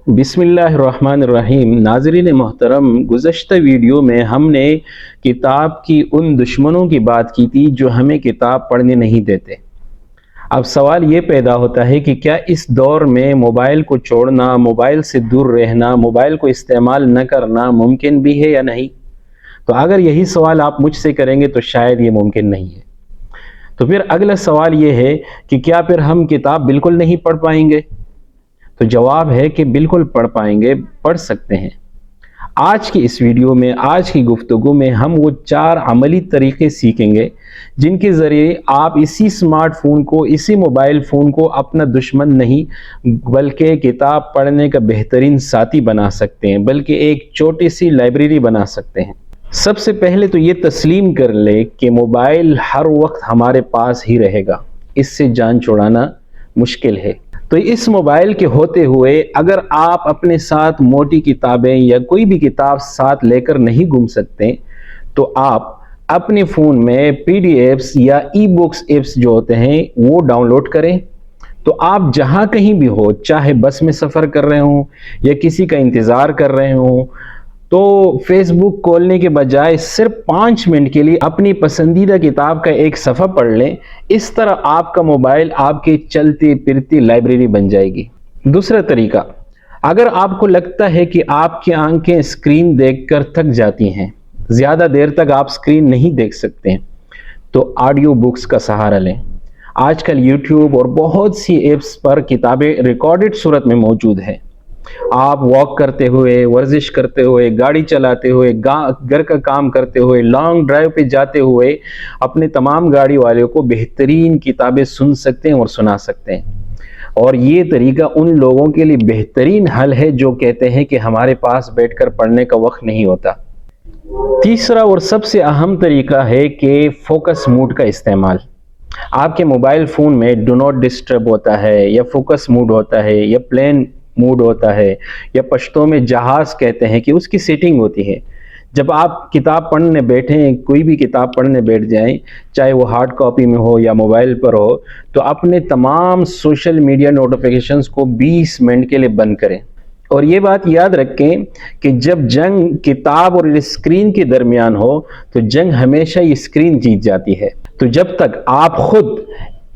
बिस्मिल्लाहिर्रहमानिर्रहीम। नाज़रीन मोहतरम, गुज़श्ता वीडियो में हमने किताब की उन दुश्मनों की बात की थी जो हमें किताब पढ़ने नहीं देते। अब सवाल ये पैदा होता है कि क्या इस दौर में मोबाइल को छोड़ना, मोबाइल से दूर रहना, मोबाइल को इस्तेमाल न करना मुमकिन भी है या नहीं? तो अगर यही सवाल आप मुझसे करेंगे तो शायद ये मुमकिन नहीं है। तो फिर अगला सवाल ये है कि क्या फिर हम किताब बिल्कुल नहीं पढ़ पाएंगे? तो जवाब है कि बिल्कुल पढ़ पाएंगे, पढ़ सकते हैं। आज की इस वीडियो में, आज की गुफ्तगू में हम वो 4 अमली तरीके सीखेंगे जिनके ज़रिए आप इसी स्मार्टफोन को, इसी मोबाइल फ़ोन को अपना दुश्मन नहीं बल्कि किताब पढ़ने का बेहतरीन साथी बना सकते हैं, बल्कि एक छोटी सी लाइब्रेरी बना सकते हैं। सबसे पहले तो ये तस्लीम कर ले कि मोबाइल हर वक्त हमारे पास ही रहेगा, इससे जान छुड़ाना मुश्किल है। तो इस मोबाइल के होते हुए अगर आप अपने साथ मोटी किताबें या कोई भी किताब साथ लेकर नहीं घूम सकते, तो आप अपने फ़ोन में पीडीएफ्स या ई बुक्स ऐप्स जो होते हैं वो डाउनलोड करें। तो आप जहाँ कहीं भी हो, चाहे बस में सफ़र कर रहे हो या किसी का इंतज़ार कर रहे हो, तो फेसबुक खोलने के बजाय सिर्फ 5 मिनट के लिए अपनी पसंदीदा किताब का एक सफ़ा पढ़ लें। इस तरह आपका मोबाइल आपके चलती फिरती लाइब्रेरी बन जाएगी। दूसरा तरीका, अगर आपको लगता है कि आपकी आंखें स्क्रीन देखकर थक जाती हैं, ज़्यादा देर तक आप स्क्रीन नहीं देख सकते हैं, तो ऑडियो बुक्स का सहारा लें। आजकल यूट्यूब और बहुत सी ऐप्स पर किताबें रिकॉर्डेड सूरत में मौजूद हैं। आप वॉक करते हुए, वर्जिश करते हुए, गाड़ी चलाते हुए, घर का काम करते हुए, लॉन्ग ड्राइव पे जाते हुए अपने तमाम गाड़ी वालों को बेहतरीन किताबें सुन सकते हैं और सुना सकते हैं। और ये तरीका उन लोगों के लिए बेहतरीन हल है जो कहते हैं कि हमारे पास बैठकर पढ़ने का वक्त नहीं होता। तीसरा और सबसे अहम तरीका है कि फोकस मोड का इस्तेमाल। आपके मोबाइल फ़ोन में डू नॉट डिस्टर्ब होता है, या फोकस मोड होता है, या प्लेन मूड होता है, या पश्तो में जहाज़ कहते हैं कि उसकी सेटिंग होती है। जब आप किताब पढ़ने बैठें, कोई भी किताब पढ़ने बैठ जाएं, चाहे वो हार्ड कॉपी में हो या मोबाइल पर हो, तो अपने तमाम सोशल मीडिया नोटिफिकेशंस को 20 मिनट के लिए बंद करें। और ये बात याद रखें कि जब जंग किताब और स्क्रीन के दरमियान हो, तो जंग हमेशा ये स्क्रीन जीत जाती है। तो जब तक आप खुद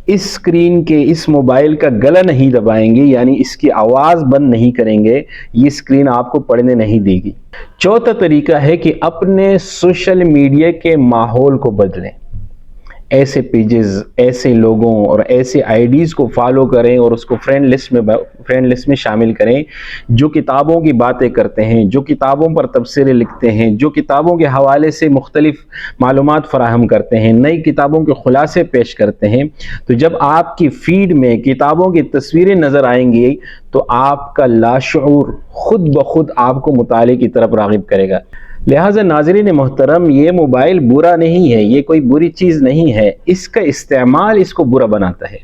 इस स्क्रीन के, इस मोबाइल का गला नहीं दबाएंगे, यानी इसकी आवाज़ बंद नहीं करेंगे, ये स्क्रीन आपको पढ़ने नहीं देगी। चौथा तरीका है कि अपने सोशल मीडिया के माहौल को बदलें। ऐसे पेजेस, ऐसे लोगों और ऐसे आईडीज़ को फॉलो करें और उसको फ्रेंड लिस्ट में शामिल करें जो किताबों की बातें करते हैं, जो किताबों पर तबसरे लिखते हैं, जो किताबों के हवाले से मुख्तलिफ मालूमात फराहम करते हैं, नई किताबों के खुलासे पेश करते हैं। तो जब आपकी फीड में किताबों की तस्वीरें नज़र आएंगी, तो आपका लाशऊर खुद ब खुद आपको मुताले की तरफ राग़िब करेगा। लिहाजा नाज़रीन मोहतरम, ये मोबाइल बुरा नहीं है, ये कोई बुरी चीज़ नहीं है, इसका इस्तेमाल इसको बुरा बनाता है।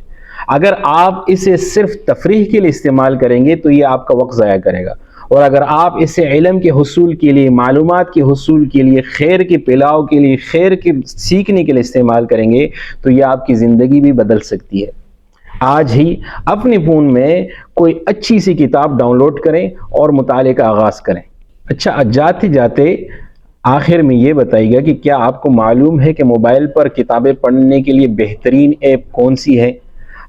अगर आप इसे सिर्फ तफरीह के लिए इस्तेमाल करेंगे तो ये आपका वक्त ज़ाया करेगा, और अगर आप इसे इल्म के हुसूल के लिए, मालूमात के हुसूल के लिए, खैर के फैलाव के लिए, खैर के सीखने के लिए इस्तेमाल करेंगे, तो ये आपकी ज़िंदगी भी बदल सकती है। आज ही अपने फ़ोन में कोई अच्छी सी किताब डाउनलोड करें और मुताले का आगाज़ करें। अच्छा, जाते जाते आखिर में ये बताइएगा कि क्या आपको मालूम है कि मोबाइल पर किताबें पढ़ने के लिए बेहतरीन ऐप कौन सी है?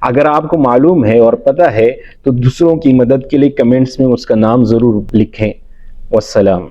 अगर आपको मालूम है और पता है तो दूसरों की मदद के लिए कमेंट्स में उसका नाम ज़रूर लिखें। वस्सलाम।